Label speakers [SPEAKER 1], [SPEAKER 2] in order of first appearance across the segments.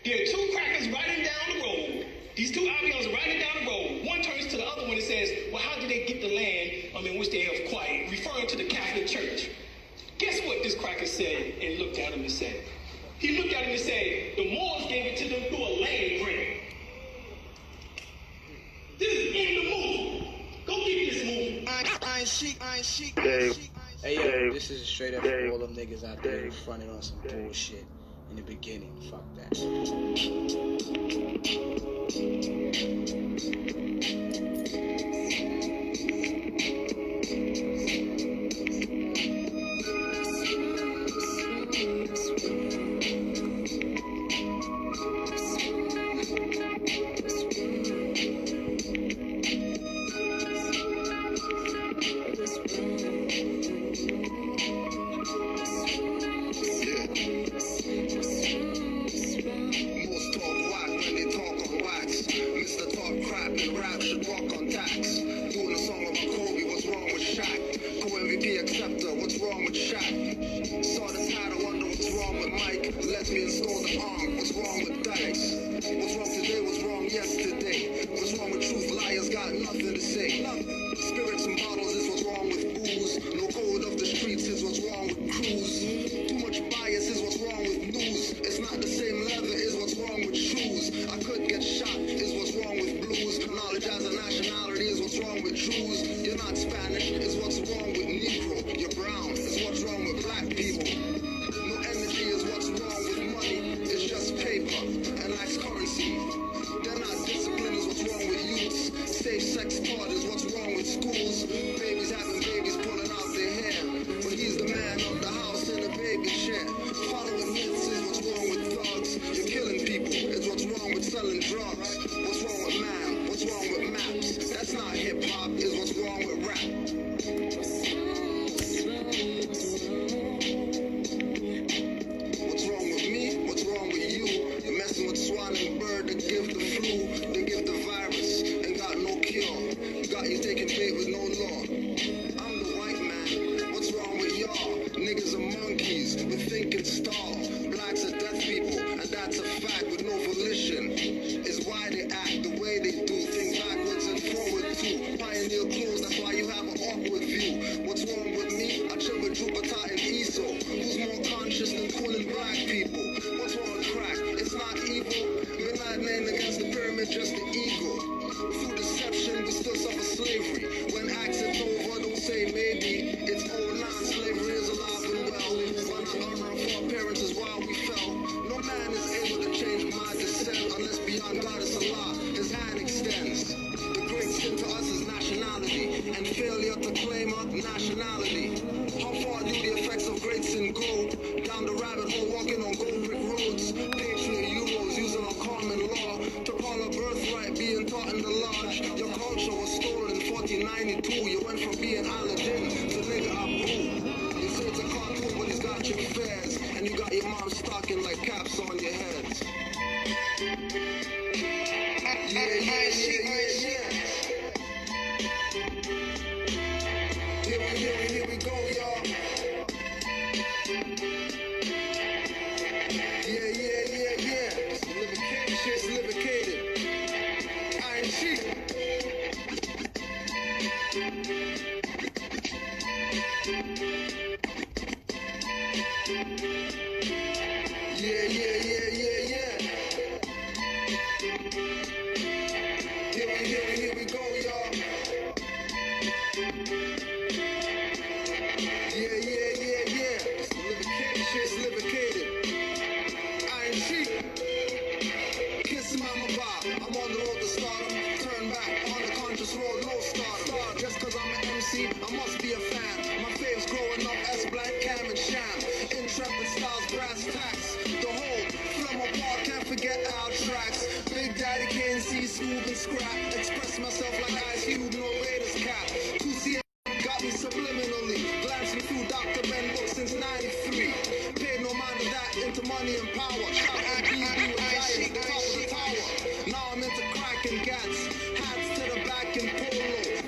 [SPEAKER 1] There are two crackers riding down the road. These two Abiels are riding down the road. One turns to the other one and says, well, how did they get the land in which they have acquired? Referring to the Catholic Church. Guess what this cracker said and looked at him and said? He looked at him and said, the Moors gave it to them through a land grant. This is in the movie. Go get this movie. I ain't chic.
[SPEAKER 2] Hey yo, this is straight up for all them niggas out there who fronted on some bullshit in the beginning. Fuck that.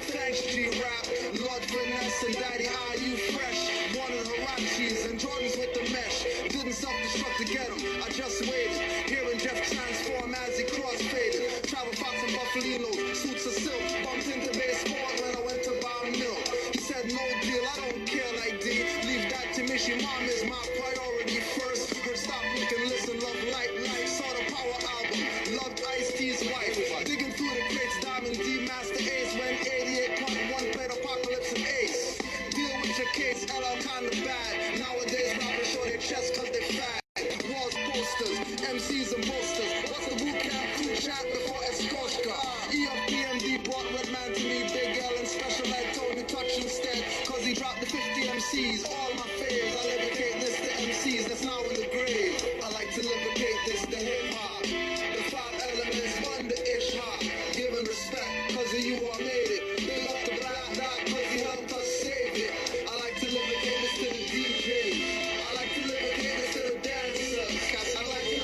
[SPEAKER 3] Thanks G-Rap, Lord Finesse and Daddy, are you fresh? she mom is my priority first. Her stop, we can listen, love light. Saw the Power album, loved Ice-T's wife. Digging through the crates, Diamond D, Master Ace. When 88.1 played Apocalypse and Ace. Deal with your case, LL kinda bad. Nowadays, rappers show their chest cause they fat. Walls, posters, MCs and posters. What's the boot camp crew chat before Escoshka? EFPMD brought Redman to me, Big L and Special Ed told me touch instead. Cause he dropped the 50 MCs, all my faves. I levitate this to MCs that's now in the grave. I like to levitate this to hip hop. The 5 elements under ish hop. Giving respect, cause of you I made it. Big up the Black Dot, cause he helped us save it. I like to levitate this to the DJs. I like to levitate this to the dancers. I like to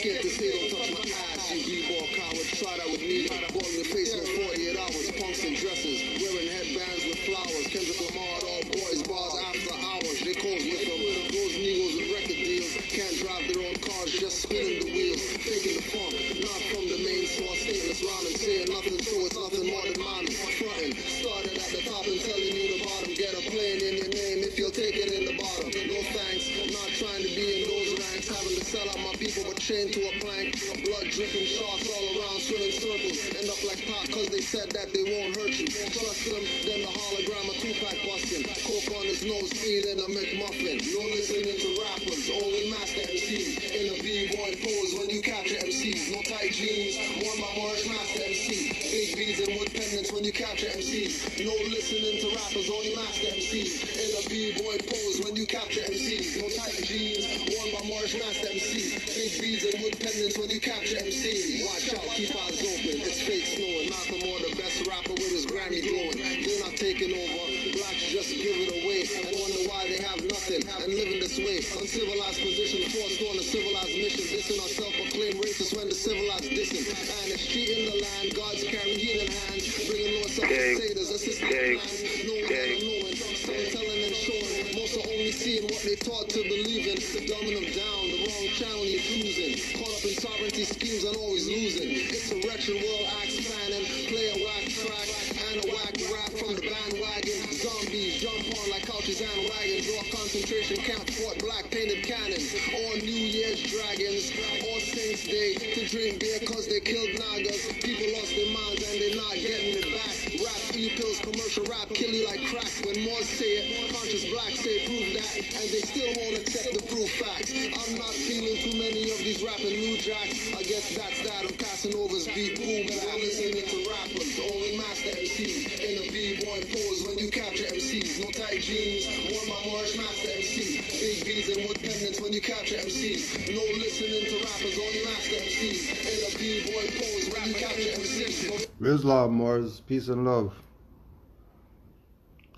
[SPEAKER 3] scared to say don't touch my ass, you b-ball coward. Try that with me, ball in the face in 48 hours. Punks and dresses, wearing headbands with flowers. Kendrick Lamar, all boys, bars after hours. They calls with them, those niggas with record deals. Can't drive their own cars, just spinning the wheels. Taking the funk, not from the main source. Statements round and saying nothing, so it's nothing more than mine. Frontin', started at the top and telling you the bottom. Get a plane in your name if you'll take it in the bottom. No thanks, not trying to be in those ranks. Having to sell out my people, but chained to a plank. Blood dripping, sharks all around, swimming circles. End up like Pac, cause they said that they won't hurt you. Trust them, then the hologram, a 2-pack busting. Coke on his nose, eating a McMuffin. No listening to rappers, only master MCs. In a B-boy pose when you capture MCs. No tight jeans, worn by Morris master MC. Big beads and wood pendants when you capture MCs. No listening to rappers, only master MCs. In a B-boy pose when you capture MCs. No tight jeans, worn by Morris master MC. Big beads and wood pendants when you capture MCs. Watch out, keep eyes open, it's fake snowing. Malcolm Moore, the best rapper with his Grammy glowing. They're not taking over, blacks just give it away. And wonder why they have nothing and living this way. Uncivilized position, forced on a civilized mission. Dissing our self-proclaimed racists when the civilized dissing. And it's cheating the land, God's carrying heat in hand. Bringing Lord self-crusaders, assisting the plan. No one ever knowing, storytelling and showing. Most are only seeing what they taught to believe in. Dumbing them down, the wrong channel you're choosing. Caught up in sovereignty schemes and always losing. It's a wretched world, acts planning. Play a whack track and a whack rap from the bandwagon. Zombies jump on like couches and wagons. Or concentration camp fought black painted cannons. Or New Year's dragons. Or Saints Day to drink beer cause they killed Nagas. People lost their minds and they're not getting it back. Rap e-pills, commercial rap, kill you like crack. When more say it, conscious blacks say prove that. And they still won't accept the proof facts. I'm not feeling too many of these rapping new jacks. I guess that's that. I'm Casanova's beat boom back. Listening to rappers, only master MCs. In a B-boy pose when you capture MCs. No tight jeans, worn by Morris master MC. Big beads and wood pendants when you capture MCs. No listening to rappers, only master MCs. In a B-boy pose when you capture MCs.
[SPEAKER 4] Islam, Moors, peace and love.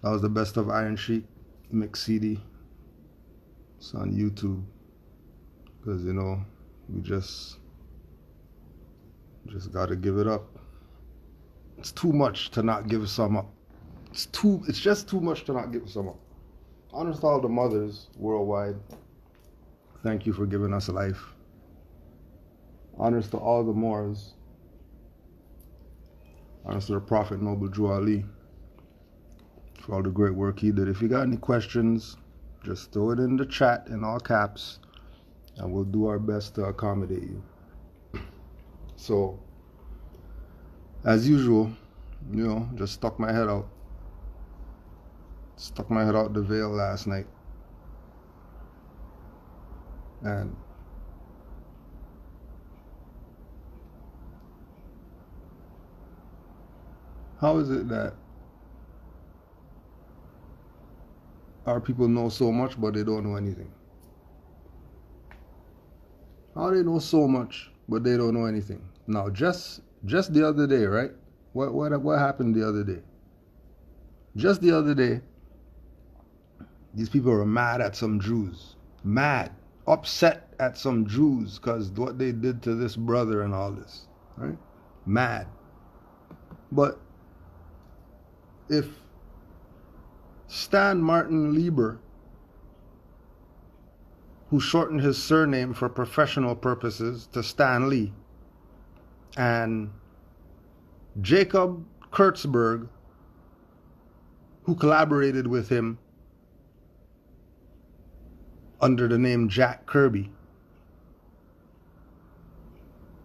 [SPEAKER 4] That was the best of Iron Sheik mix CD. It's on YouTube. Because, you know, we just gotta give it up. It's too much to not give some up. It's just too much to not give some up. Honest to all the mothers worldwide. Thank you for giving us life. Honors to all the Moors. Honors to the Prophet Noble Drew Ali for all the great work he did. If you got any questions, just throw it in the chat in all caps and we'll do our best to accommodate you. So, as usual, you know, just stuck my head out the veil last night. And how is it that our people know so much but they don't know anything? How they know so much but they don't know anything? Now, just the other day, right? What happened the other day? Just the other day, these people were mad at some Jews. Mad. Upset at some Jews because what they did to this brother and all this. Right? Mad. But if Stan Martin Lieber, who shortened his surname for professional purposes to Stan Lee, and Jacob Kurtzberg, who collaborated with him under the name Jack Kirby,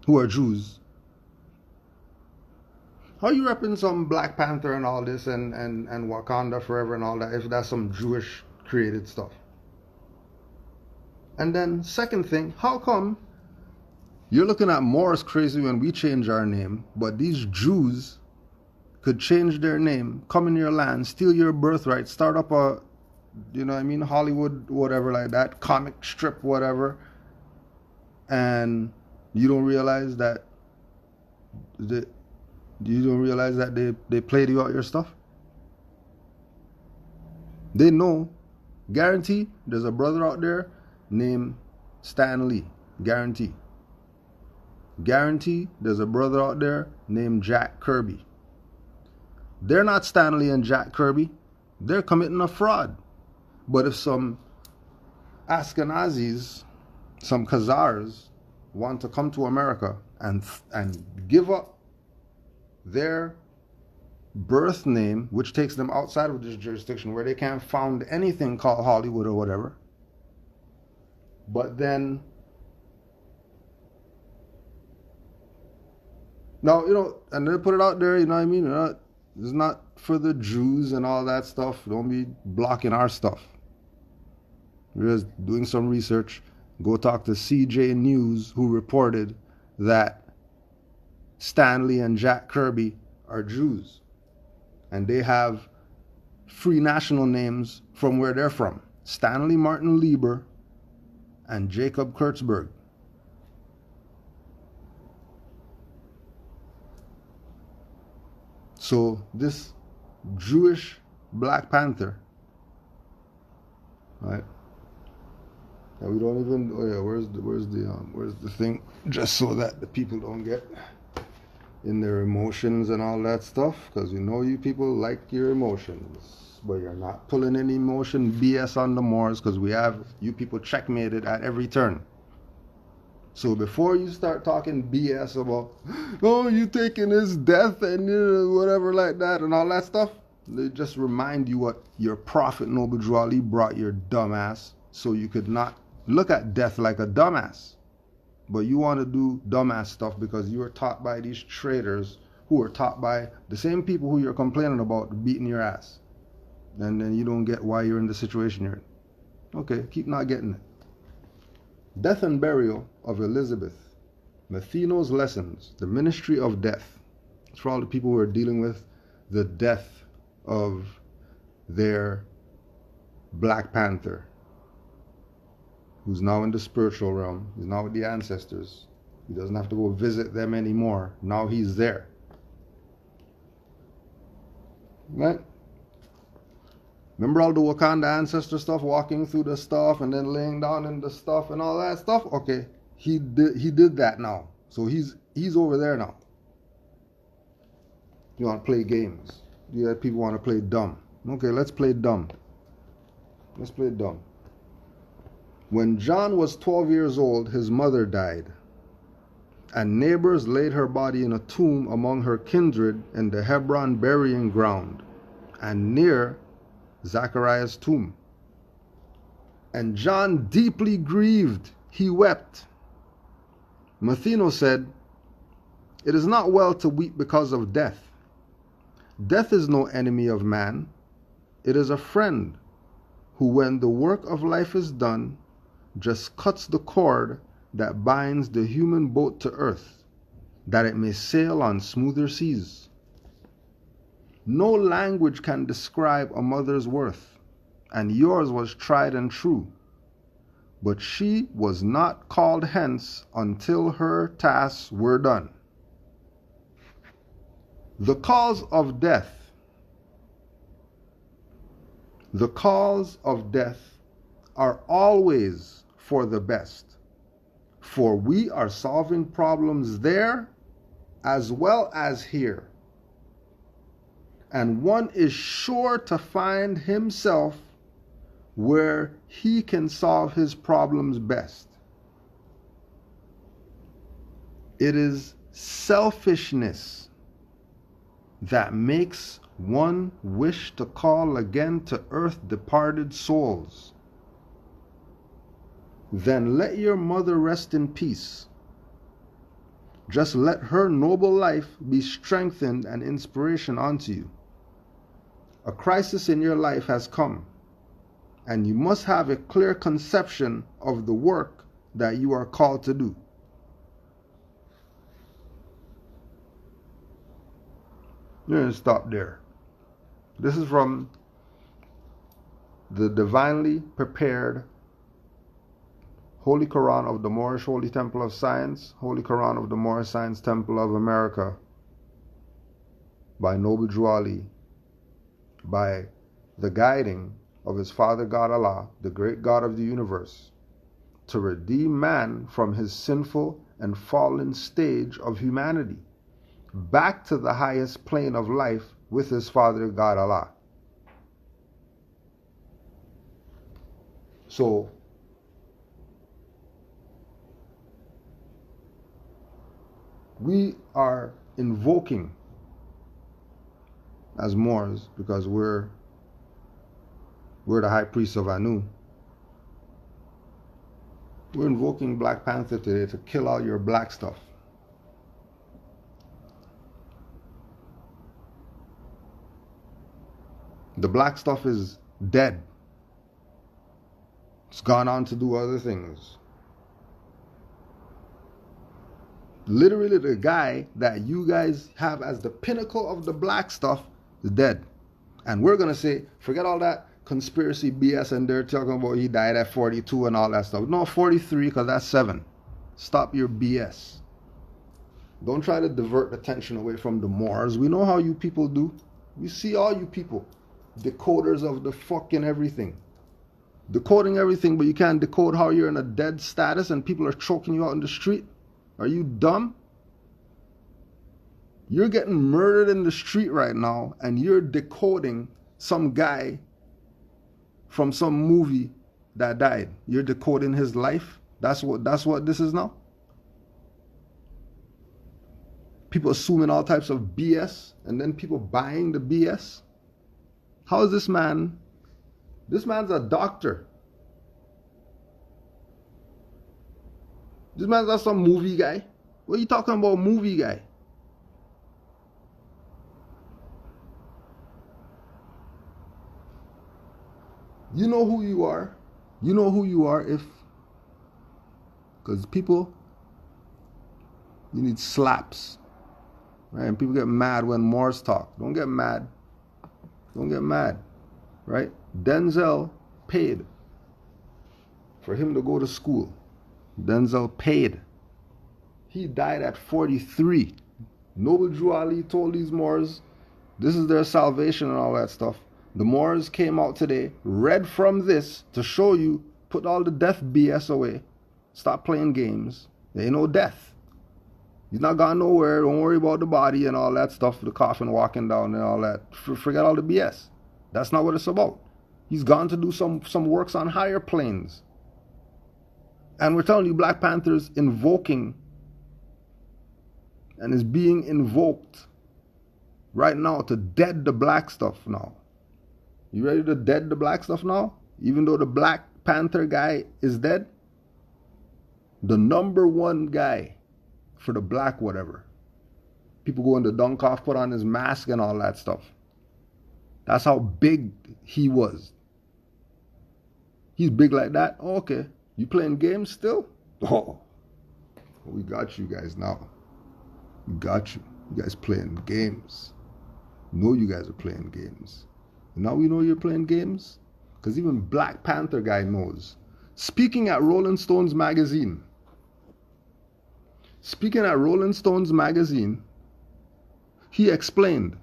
[SPEAKER 4] who are Jews. How you repping some Black Panther and all this and Wakanda Forever and all that if that's some Jewish created stuff? And then second thing, how come you're looking at Moor as crazy when we change our name, but these Jews could change their name, come in your land, steal your birthright, start up a, you know what I mean, Hollywood, whatever like that, comic strip, whatever, and you don't realize that they played you out your stuff? They know, guarantee, there's a brother out there named Stan Lee, guarantee. Guarantee there's a brother out there named Jack Kirby. They're not Stan Lee and Jack Kirby. They're committing a fraud. But if some Ashkenazis, some Khazars want to come to America and give up their birth name, which takes them outside of this jurisdiction where they can't found anything called Hollywood or whatever, but then now, you know, and they put it out there, you know what I mean? It's not for the Jews and all that stuff. Don't be blocking our stuff. We're just doing some research. Go talk to CJ News, who reported that Stanley and Jack Kirby are Jews. And they have free national names from where they're from. Stanley Martin Lieber and Jacob Kurtzberg. So this Jewish Black Panther, right? And we don't even. Oh yeah, where's the thing? Just so that the people don't get in their emotions and all that stuff, because you know you people like your emotions, but you're not pulling any emotion BS on the Moors, because we have you people checkmated at every turn. So before you start talking BS about, oh, you taking his death and whatever like that and all that stuff, they just remind you what your prophet Noble Drew Ali brought your dumbass, so you could not look at death like a dumbass. But you want to do dumbass stuff because you were taught by these traitors who were taught by the same people who you're complaining about beating your ass. And then you don't get why you're in the situation you're in. Okay, keep not getting it. Death and Burial of Elizabeth. Matheno's Lessons. The Ministry of Death. It's for all the people who are dealing with the death of their Black Panther, who's now in the spiritual realm. He's now with the ancestors. He doesn't have to go visit them anymore. Now he's there. Right? Remember all the Wakanda ancestor stuff, walking through the stuff and then laying down in the stuff and all that stuff? Okay, he did that now. So he's over there now. You want to play games. Yeah, people want to play dumb. Okay, let's play dumb. Let's play dumb. When John was 12 years old, his mother died, and neighbors laid her body in a tomb among her kindred in the Hebron burying ground, and near Zachariah's tomb. And John deeply grieved, he wept. Matheno said, "It is not well to weep because of death. Death is no enemy of man. It is a friend who, when the work of life is done, just cuts the cord that binds the human boat to earth, that it may sail on smoother seas. No language can describe a mother's worth, and yours was tried and true. But she was not called hence until her tasks were done." The cause of death. The cause of death are always for the best, for we are solving problems there as well as here. And one is sure to find himself where he can solve his problems best. It is selfishness that makes one wish to call again to earth departed souls. Then let your mother rest in peace. Just let her noble life be strengthened and inspiration unto you. A crisis in your life has come, and you must have a clear conception of the work that you are called to do. You're going to stop there. This is from the divinely prepared Holy Quran of the Moorish Holy Temple of Science, Holy Quran of the Moorish Science Temple of America, by Noble Drew Ali, by the guiding of his Father God Allah, the great God of the universe, to redeem man from his sinful and fallen stage of humanity, back to the highest plane of life with his Father God Allah. So, we are invoking as Moors, because we're the high priests of Anu. We're invoking Black Panther today to kill all your black stuff. The black stuff is dead. It's gone on to do other things. Literally, the guy that you guys have as the pinnacle of the black stuff is dead. And we're going to say, forget all that conspiracy BS and they're talking about he died at 42 and all that stuff. No, 43, because that's 7. Stop your BS. Don't try to divert attention away from the Moors. We know how you people do. We see all you people. Decoders of the fucking everything. Decoding everything, but you can't decode how you're in a dead status and people are choking you out in the street. Are you dumb? You're getting murdered in the street right now and you're decoding some guy from some movie that died. You're decoding his life. That's what this is now. People assuming all types of BS and then people buying the BS. How is this man? This man's a doctor. This man's not some movie guy. What are you talking about, movie guy? You know who you are. You know who you are if... Because people... You need slaps. Right? And people get mad when Moors talk. Don't get mad. Don't get mad. Right? Denzel paid for him to go to school. Denzel paid. He died at 43. Noble Drew Ali told these Moors, this is their salvation and all that stuff. The Moors came out today, read from this to show you, put all the death BS away. Stop playing games. There ain't no death. He's not gone nowhere. Don't worry about the body and all that stuff, the coffin walking down and all that. Forget all the BS. That's not what it's about. He's gone to do some works on higher planes. And we're telling you, Black Panther's invoking and is being invoked right now to dead the black stuff now. You ready to dead the black stuff now? Even though the Black Panther guy is dead? The number one guy for the black whatever. People go into Dunkoff, put on his mask and all that stuff. That's how big he was. He's big like that? Oh, okay. You playing games still? Oh, we got you guys now. We got you. You guys playing games. Know you guys are playing games. And now we know you're playing games? Because even Black Panther guy knows. Speaking at Rolling Stones magazine. He explained,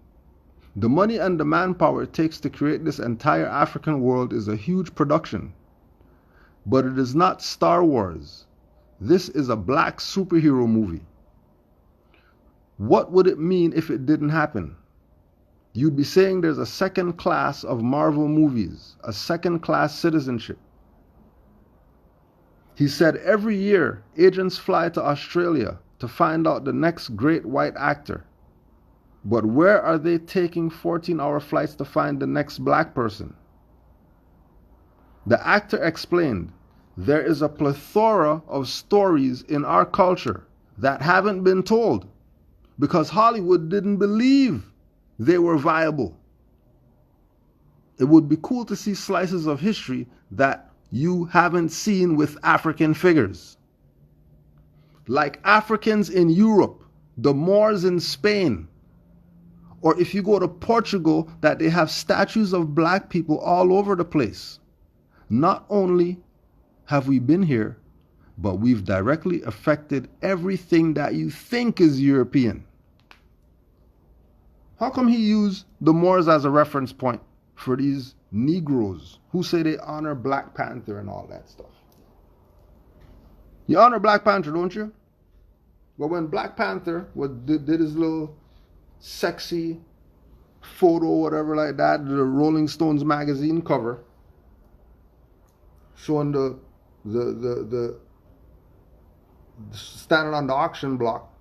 [SPEAKER 4] the money and the manpower it takes to create this entire African world is a huge production. But it is not Star Wars. This is a black superhero movie. What would it mean if it didn't happen? You'd be saying there's a second class of Marvel movies, a second class citizenship. He said every year agents fly to Australia to find out the next great white actor. But where are they taking 14-hour flights to find the next black person? The actor explained, there is a plethora of stories in our culture that haven't been told because Hollywood didn't believe they were viable. It would be cool to see slices of history that you haven't seen with African figures. Like Africans in Europe, the Moors in Spain, or if you go to Portugal, that they have statues of black people all over the place. Not only have we been here, but we've directly affected everything that you think is European. How come he used the Moors as a reference point for these Negroes who say they honor Black Panther and all that stuff? You honor Black Panther, don't you? But when Black Panther did his little sexy photo, whatever like that, the Rolling Stones magazine cover, showing the standing on the auction block,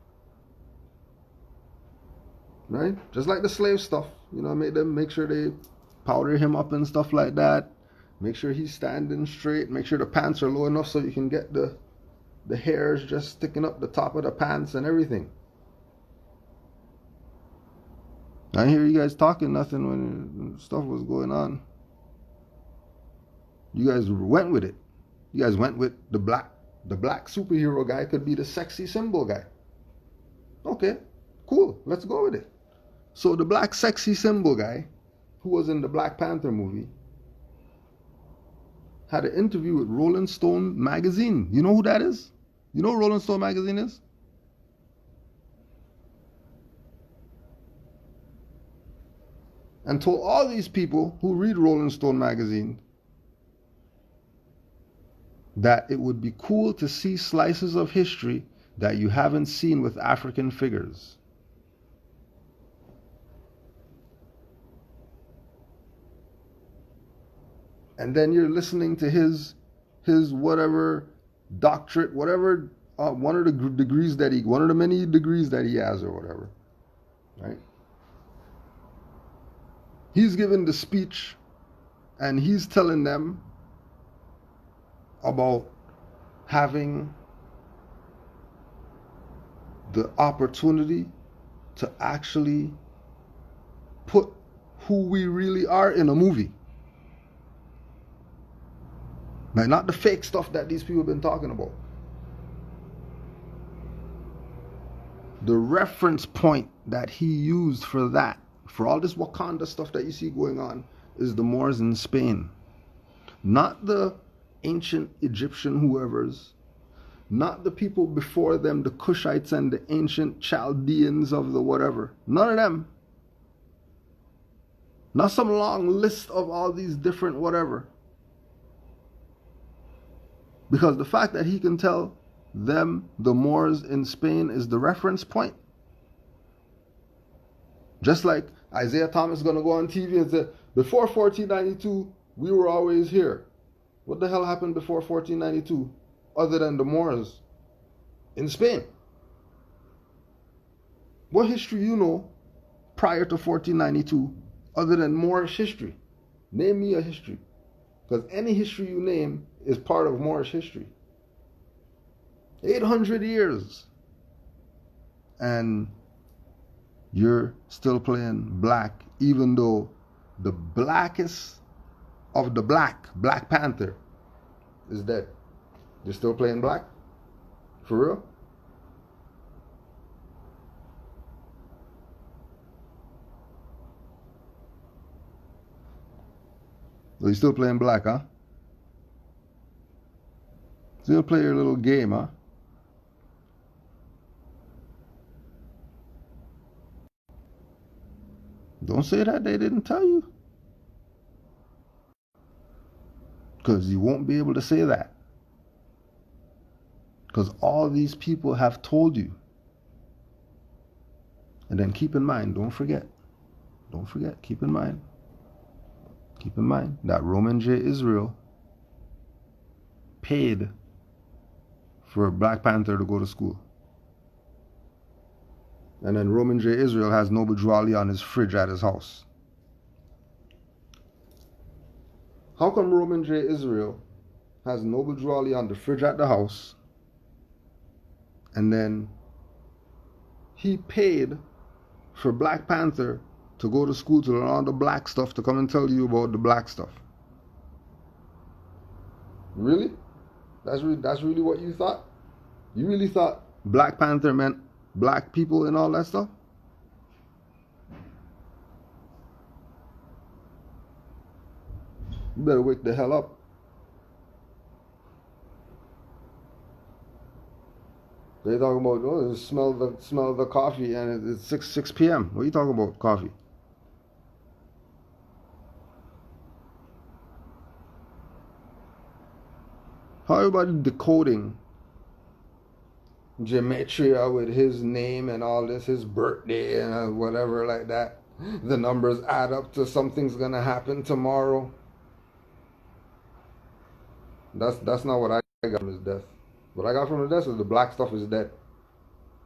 [SPEAKER 4] right? Just like the slave stuff, you know, make sure they powder him up and stuff like that. Make sure he's standing straight. Make sure the pants are low enough so you can get the hairs just sticking up the top of the pants and everything. I didn't hear you guys talking nothing when stuff was going on. You guys went with it. You guys went with the black superhero guy could be the sexy symbol guy. Okay, cool. Let's go with it. So the black sexy symbol guy, who was in the Black Panther movie, had an interview with Rolling Stone magazine. You know who that is? You know who Rolling Stone magazine is? And told all these people who read Rolling Stone magazine that it would be cool to see slices of history that you haven't seen with African figures. And then you're listening to his whatever doctorate, whatever one of the many degrees that he has or whatever, right? He's giving the speech and he's telling them about having the opportunity to actually put who we really are in a movie. Like, not the fake stuff that these people have been talking about. The reference point that he used for that, for all this Wakanda stuff that you see going on, is the Moors in Spain. Not the ancient Egyptian whoever's, not the people before them, the Cushites and the ancient Chaldeans of the whatever. None of them. Not some long list of all these different whatever. Because the fact that he can tell them the Moors in Spain is the reference point. Just like Isaiah Thomas is going to go on TV and say, before 1492, we were always here. What the hell happened before 1492 other than the Moors in Spain? What history you know prior to 1492 other than Moorish history? Name me a history. Because any history you name is part of Moorish history. 800 years. And you're still playing black, even though the blackest of the Black Panther, is dead. You're still playing black? For real? So you're still playing black, huh? Still play your little game, huh? Don't say that they didn't tell you. Because you won't be able to say that. Because all these people have told you. And then keep in mind, don't forget, keep in mind that Roman J. Isreal paid for Black Panther to go to school. And then Roman J. Isreal has Noble Drew Ali on his fridge at his house. How come Roman J. Isreal has Noble Drew Ali on the fridge at the house, and then he paid for Black Panther to go to school to learn all the black stuff to come and tell you about the black stuff? Really? That's really what you thought? You really thought Black Panther meant black people and all that stuff? You better wake the hell up. They talking about, oh, smell the coffee, and it's 6 p.m. What are you talking about, coffee? How everybody decoding gematria with his name and all this, his birthday and whatever like that? The numbers add up to something's gonna happen tomorrow. That's not what I got from his death. What I got from the death is the black stuff is dead.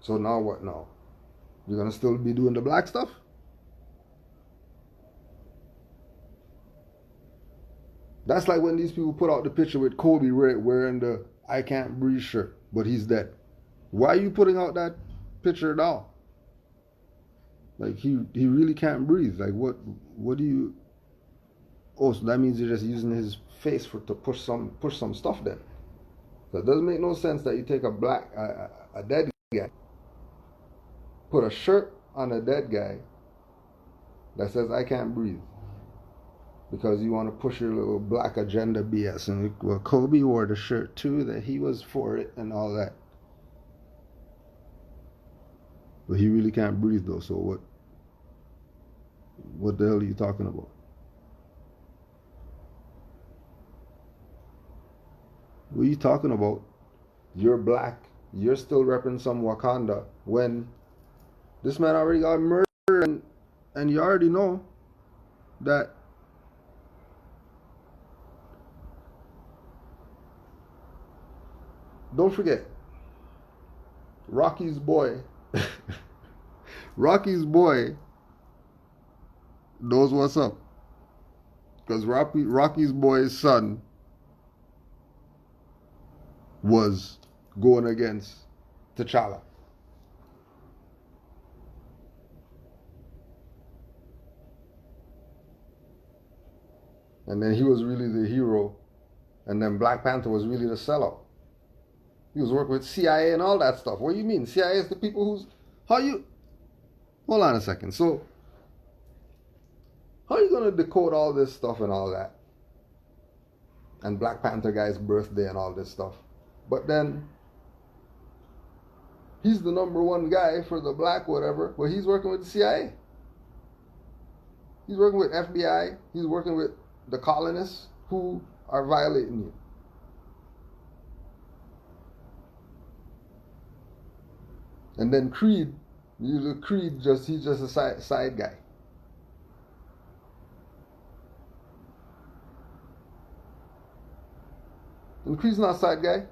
[SPEAKER 4] So now what now? You're gonna still be doing the black stuff? That's like when these people put out the picture with Kobe wearing the I Can't Breathe shirt, but he's dead. Why are you putting out that picture at all? Like he really can't breathe. Like what do you? Oh, so that means you're just using his face to push some stuff then. So it doesn't make no sense that you take a dead guy, put a shirt on a dead guy that says I can't breathe, because you want to push your little black agenda BS. And well, Kobe wore the shirt too, that he was for it and all that. But he really can't breathe though, so what the hell are you talking about? What are you talking about? You're black. You're still repping some Wakanda when this man already got murdered, and you already know that don't forget Rocky's boy Rocky's boy knows what's up, because Rocky's boy's son was going against T'Challa. And then he was really the hero, and then Black Panther was really the sellout. He was working with CIA and all that stuff. What do you mean? CIA is the people who's... Hold on a second. So, how are you going to decode all this stuff and all that? And Black Panther guy's birthday and all this stuff. But then, he's the #1 guy for the black whatever, but he's working with the CIA. He's working with FBI. He's working with the colonists who are violating you. And then Creed, he's just a side guy. And Creed's not a side guy.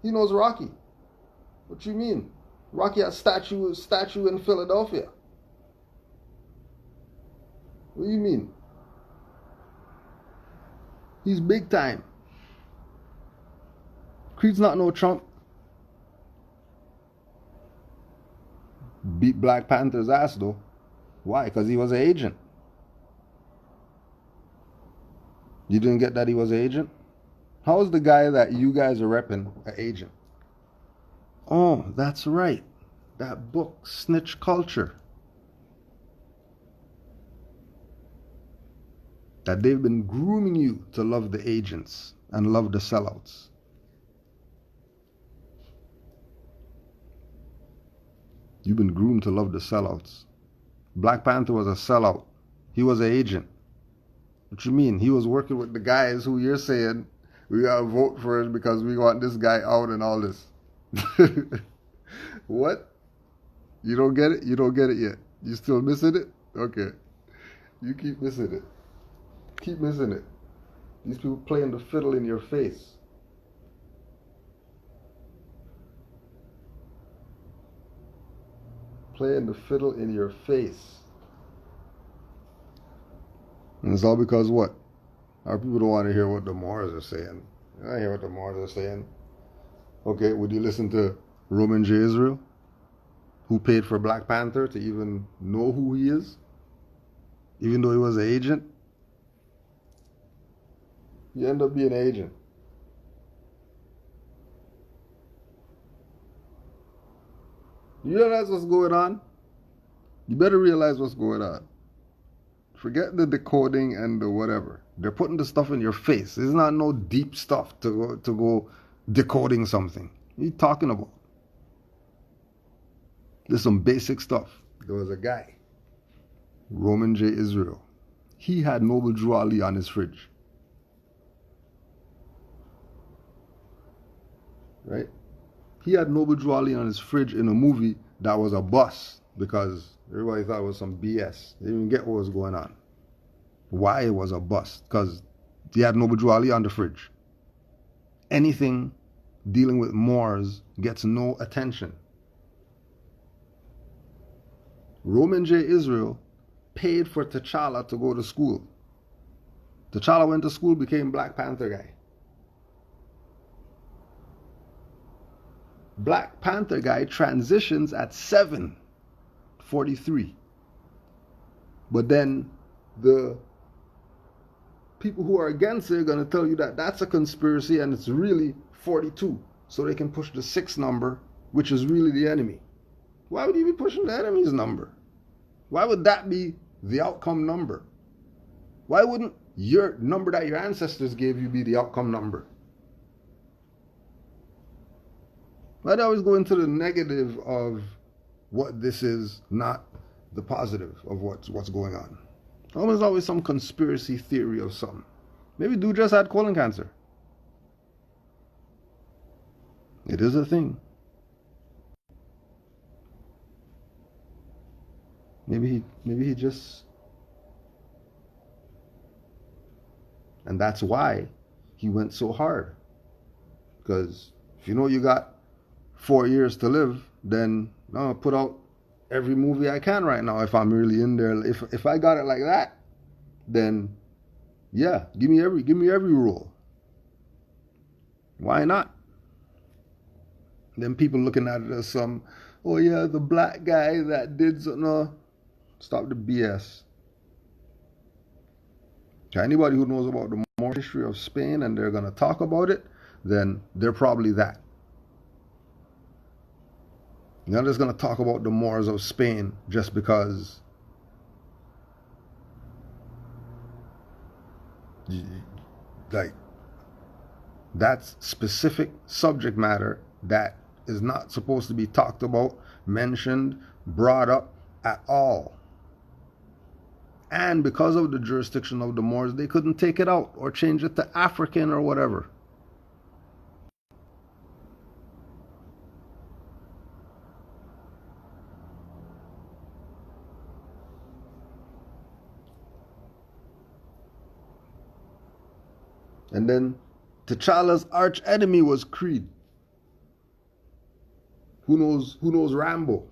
[SPEAKER 4] He knows Rocky. What you mean? Rocky has statue in Philadelphia. What do you mean? He's big time. Creed's not no Trump. Beat Black Panther's ass though. Why? Because he was an agent. You didn't get that he was an agent? How is the guy that you guys are repping an agent? Oh, that's right. That book, Snitch Culture. That they've been grooming you to love the agents and love the sellouts. You've been groomed to love the sellouts. Black Panther was a sellout. He was an agent. What you mean? He was working with the guys who you're saying we gotta vote for it because we want this guy out and all this. What? You don't get it? You don't get it yet. You still missing it? Okay. You keep missing it. Keep missing it. These people playing the fiddle in your face. playing the fiddle in your face. And it's all because what? Our people don't want to hear what the Moors are saying. I don't hear what the Moors are saying. Okay, would you listen to Roman J. Isreal, who paid for Black Panther to even know who he is, even though he was an agent? You end up being an agent. You realize what's going on? You better realize what's going on. Forget the decoding and the whatever. They're putting the stuff in your face. It's not no deep stuff to go decoding something. What are you talking about? There's some basic stuff. There was a guy, Roman J. Isreal. He had Noble Drew Ali on his fridge. Right? He had Noble Drew Ali on his fridge in a movie that was a bust because everybody thought it was some BS. They didn't even get what was going on. Why it was a bust? Because he had Noble Drew Ali on the fridge. Anything dealing with Moors gets no attention. Roman J. Isreal paid for T'Challa to go to school. T'Challa went to school, became Black Panther guy. Black Panther guy transitions at 7:43. But then the people who are against it are going to tell you that that's a conspiracy and it's really 42. So they can push the 6 number, which is really the enemy. Why would you be pushing the enemy's number? Why would that be the outcome number? Why wouldn't your number that your ancestors gave you be the outcome number? Why do I always go into the negative of what this is, not the positive of what's going on? Almost always some conspiracy theory of something. Maybe dude just had colon cancer. It is a thing. Maybe he just, and that's why he went so hard. Because if you know you got 4 years to live, then I'm gonna put out every movie I can right now if I'm really in there. If I got it like that, then yeah, give me every role. Why not? Then people looking at it as some, oh yeah, the black guy that did something. No, stop the BS. Anybody who knows about the Moor history of Spain and they're gonna talk about it, then they're probably that. You're not just going to talk about the Moors of Spain just because like that's specific subject matter that is not supposed to be talked about, mentioned, brought up at all. And because of the jurisdiction of the Moors, they couldn't take it out or change it to African or whatever. And then T'Challa's arch enemy was Creed. Who knows Rambo?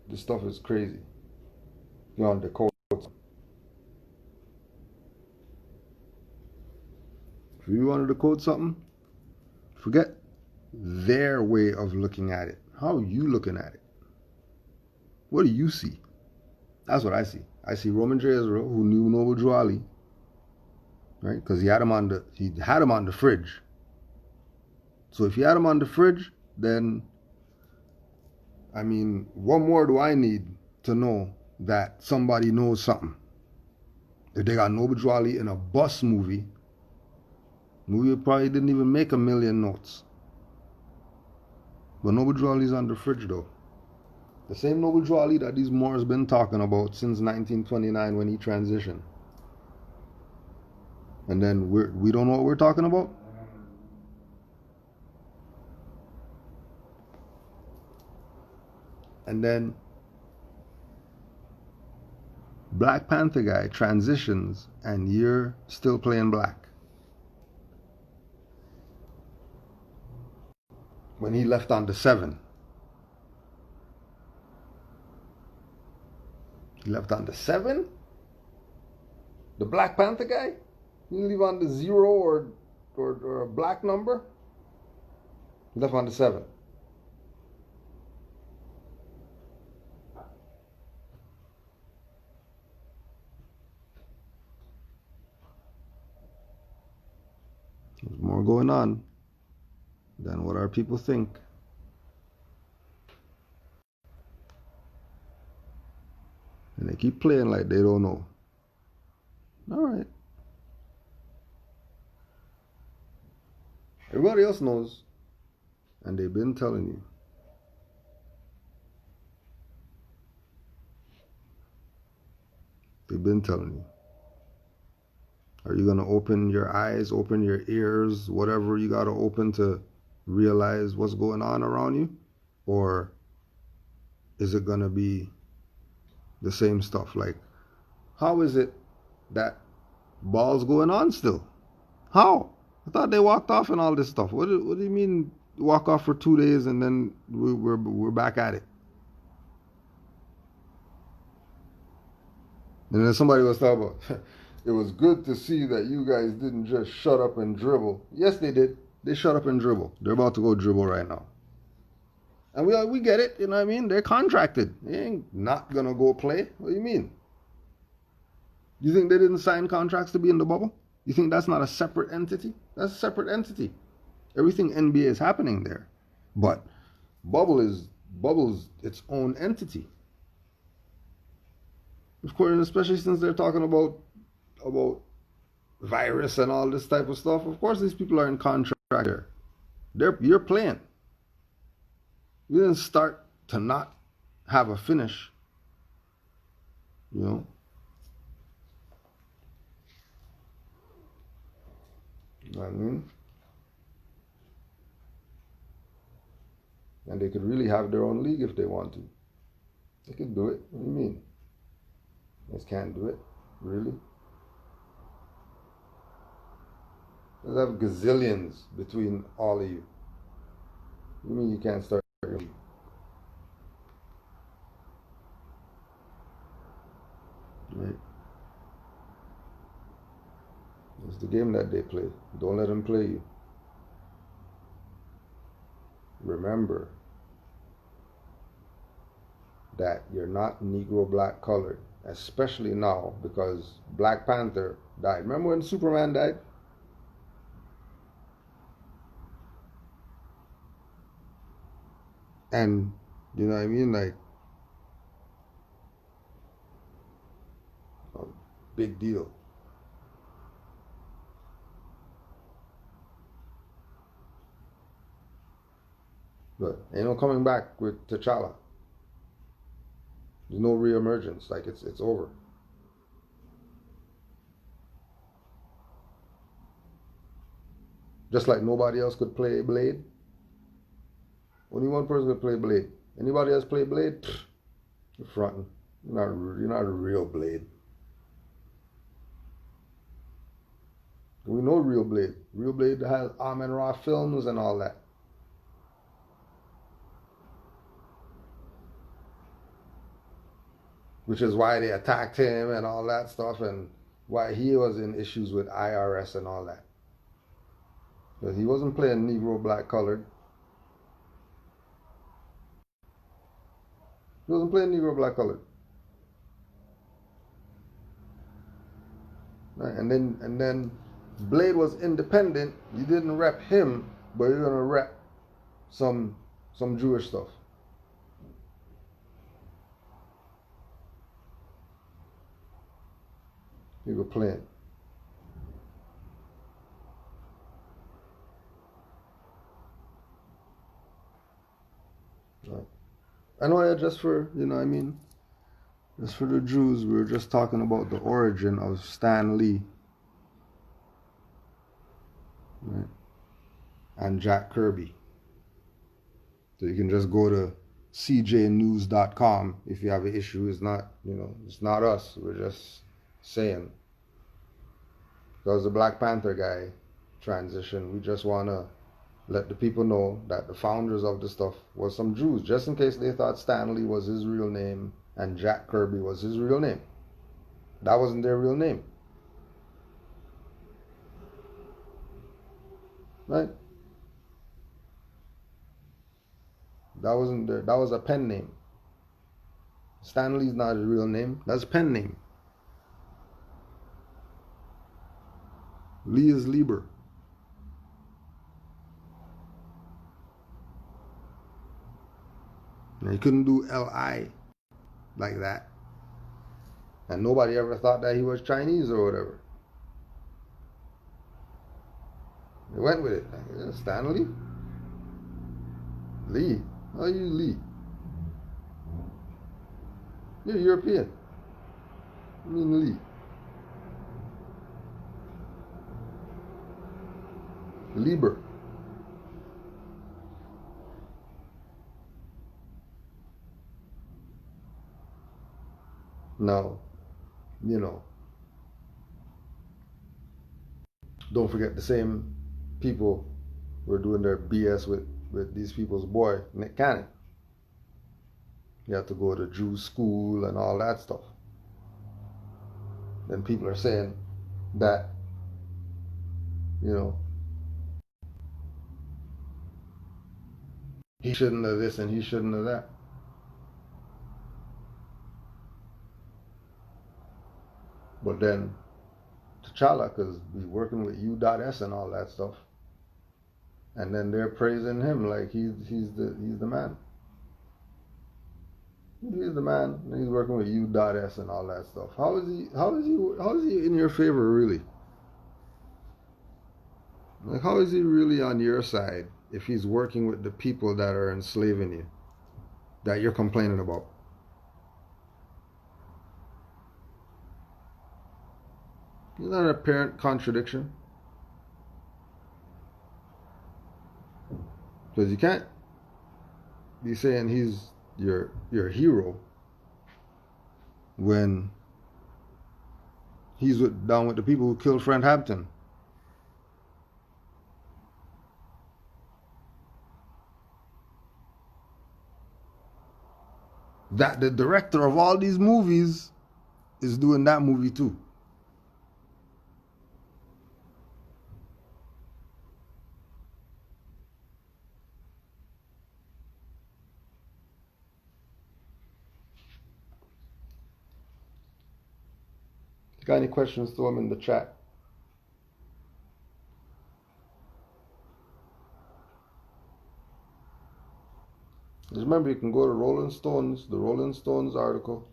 [SPEAKER 4] This stuff is crazy. You're on the code. If you wanted to code something, forget their way of looking at it. How are you looking at it? What do you see? That's what I see. I see Roman J. Isreal, who knew Noble Drew Ali, right? Because he had him on the fridge. So if he had him on the fridge, then I mean, what more do I need to know that somebody knows something? If they got Noble Drew Ali in a bus movie probably didn't even make $1 million notes. But Noble Drew Ali's on the fridge though. The same Noble Drew Ali that these Moors been talking about since 1929 when he transitioned. And then we don't know what we're talking about? And then Black Panther guy transitions and you're still playing black. When he left on the 7. He left on the 7? The Black Panther guy? He didn't leave on the 0 or a black number? He left on the 7. There's more going on than what our people think. And they keep playing like they don't know. Alright. Everybody else knows. And they've been telling you. They've been telling you. Are you going to open your eyes, open your ears, whatever you got to open to realize what's going on around you? Or is it going to be the same stuff? Like, how is it that ball's going on still? How? I thought they walked off and all this stuff. What do you mean walk off for 2 days and then we're back at it? And then somebody was talking about, it was good to see that you guys didn't just shut up and dribble. Yes, they did. They shut up and dribble. They're about to go dribble right now. And we get it, you know what I mean? They're contracted. They ain't not going to go play. What do you mean? You think they didn't sign contracts to be in the bubble? You think that's not a separate entity? That's a separate entity. Everything NBA is happening there. But bubble's its own entity. Of course, especially since they're talking about virus and all this type of stuff. Of course, these people are in contract there. You're playing. You didn't start to not have a finish. You know? You know what I mean? And they could really have their own league if they want to. They could do it. What do you mean? They just can't do it. Really? There's have gazillions between all of you. You mean you can't start your league? Right? It's the game that they play. Don't let them play you. Remember that you're not Negro black colored, especially now because Black Panther died. Remember when Superman died? And you know what I mean? Like, a big deal. But ain't no coming back with T'Challa. There's no reemergence. Like it's over. Just like nobody else could play Blade. Only one person could play Blade. Anybody else play Blade? Pfft, you're fronting. You're not a real Blade. We know real Blade. Real Blade has Amen-Ra films and all that. Which is why they attacked him and all that stuff, and why he was in issues with IRS and all that. But he wasn't playing Negro black colored. He wasn't playing Negro black colored. Right, and then Blade was independent. You didn't rep him, but you're gonna rep some Jewish stuff. You were playing. Right. I know, just for, you know what I mean, just for the Jews, we were just talking about the origin of Stan Lee. Right? And Jack Kirby. So you can just go to cjnews.com if you have an issue. It's not, it's not us. We're just saying. Because the Black Panther guy transition, we just want to let the people know that the founders of the stuff was some Jews, just in case they thought Stanley was his real name and Jack Kirby was his real name. That wasn't their real name. Right? That was a pen name. Stanley's not his real name. That's a pen name. Lee is Lieber. And he couldn't do L-I like that. And nobody ever thought that he was Chinese or whatever. They went with it. Like, Stanley? Lee? How are you Lee? You're European. I mean Lee. Lieber. Now, you know, don't forget the same people were doing their BS with these people's boy, Nick Cannon. You have to go to Jew school and all that stuff. Then people are saying that, you know, he shouldn't have this and he shouldn't have that. But then T'Challa could be working with U.S and all that stuff. And then they're praising him like he's the man. He's the man, and he's working with U.S and all that stuff. How is he in your favor really? Like, how is he really on your side if he's working with the people that are enslaving you, that you're complaining about? Isn't that an apparent contradiction? Because you can't be saying he's your hero when he's down with the people who killed Fred Hampton. That the director of all these movies is doing that movie too. If you got any questions, throw them in the chat. Just remember, you can go to Rolling Stones, the Rolling Stones article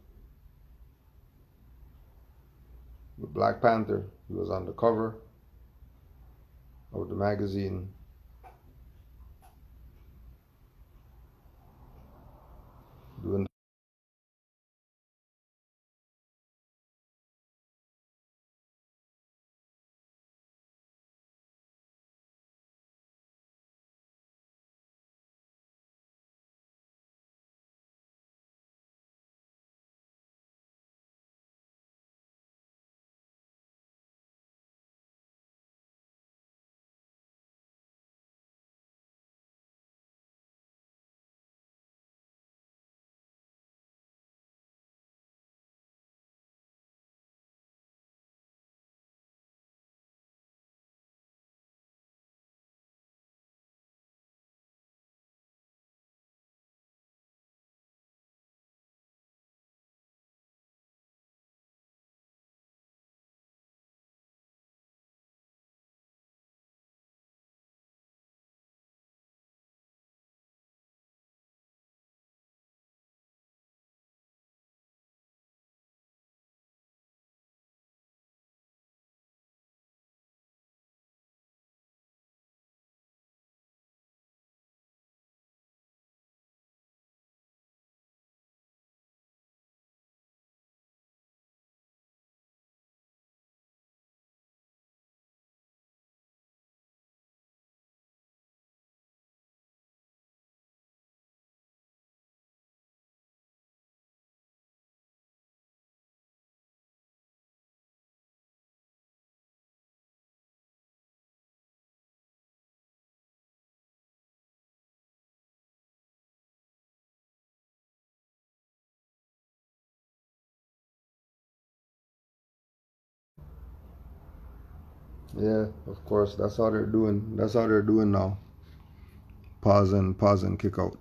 [SPEAKER 4] with Black Panther. He was on the cover of the magazine. Doing Yeah, of course. That's how they're doing. That's how they're doing now. Pause and kick out.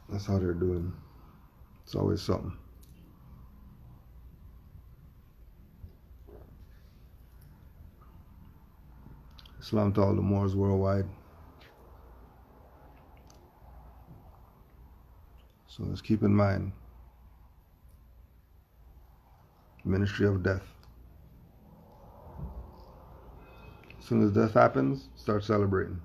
[SPEAKER 4] That's how they're doing. It's always something. Islam to all the Moors worldwide. So let's keep in mind, ministry of death. As soon as death happens, start celebrating.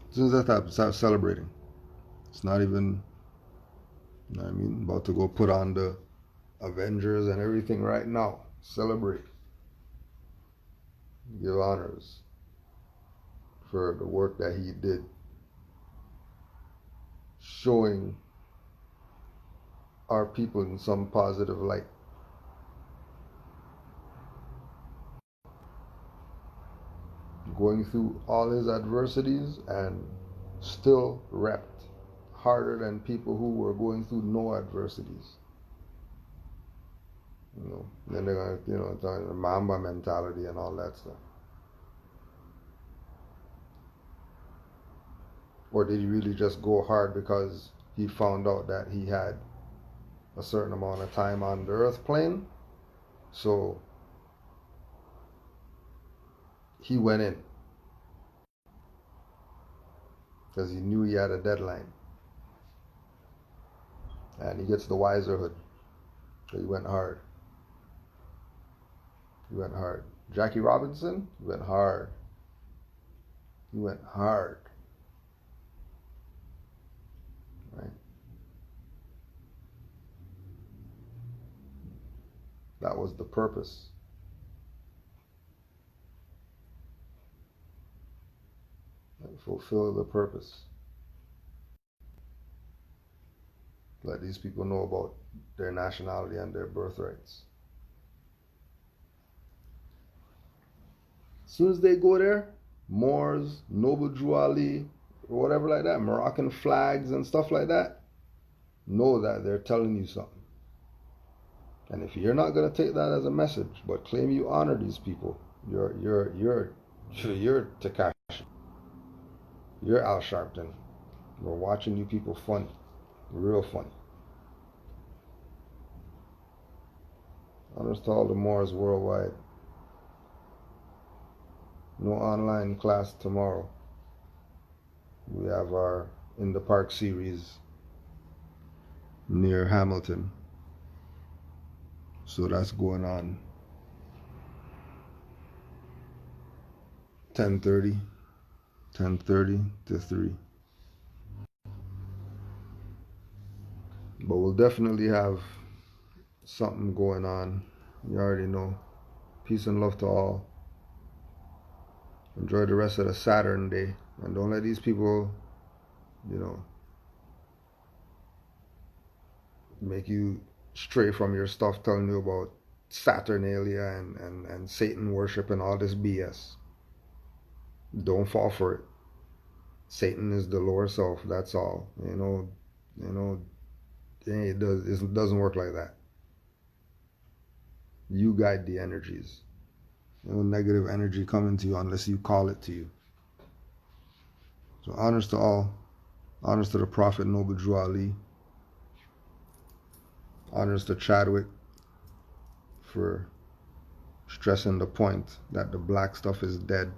[SPEAKER 4] As soon as death happens, start celebrating. It's not even, you know what I mean, about to go put on the Avengers and everything right now. Celebrate. Give honors for the work that he did, showing our people in some positive light. Going through all his adversities and still repped harder than people who were going through no adversities. You know, then they're gonna, you know, the Mamba mentality and all that stuff. Or did he really just go hard because he found out that he had a certain amount of time on the earth plane? So he went in because he knew he had a deadline. And he gets the wiserhood. So he went hard. He went hard. Jackie Robinson, he went hard. He went hard. Right? That was the purpose. Fulfill the purpose. Let these people know about their nationality and their birthrights. As soon as they go there, Moors, Noble Drew Ali, or whatever like that, Moroccan flags and stuff like that, know that they're telling you something. And if you're not going to take that as a message, but claim you honor these people, you're Takashi. You're Al Sharpton. We're watching you people funny. Real funny. Honors to all the Moors worldwide. No online class tomorrow. We have our In the Park series near Hamilton. So that's going on 10:30 to 3. But we'll definitely have something going on. You already know. Peace and love to all. Enjoy the rest of the Saturn day. And don't let these people, you know, make you stray from your stuff telling you about Saturnalia and Satan worship and all this BS. Don't fall for it. Satan is the lower self, that's all. You know, it doesn't work like that. You guide the energies. No negative energy coming to you unless you call it to you. So honors to all. Honors to the Prophet Noble Drew Ali. Honors to Chadwick for stressing the point that the black stuff is dead,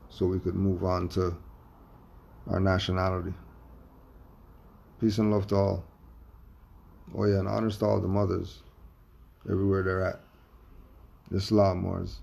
[SPEAKER 4] so we could move on to our nationality. Peace and love to all. Oh yeah, and honors to all the mothers everywhere they're at. Islam, Moors.